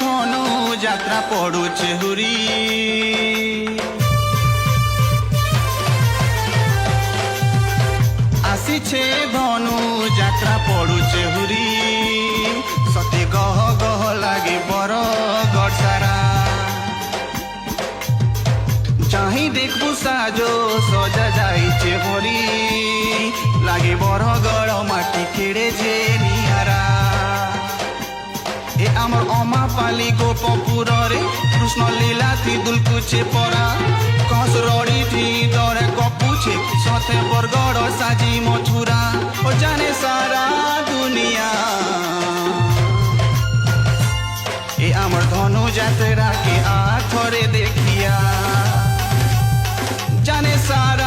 ধনু যাত্রা পড়ুছে হুরি আসিছে ধনু যাত্রা পড়ুছে হুরি সতে গহ গহ লাগে বড় গড় সারা চাহি দেখবু সাজো সজা যাইছে ভরি লাগে বড় গড় মাটি কেড়ে যে নিহারা এ আমার অমা পালি গোপপুরে কৃষ্ণ লীলা থি দুলকুছে পরা কস রড়ি থি দরে গপুছে সতে বরগড় সাজি মথুরা ও জানে সারা দুনিয়া এ আমার ধনু যাত্রা কে আথরে দেখিয়া জানে সারা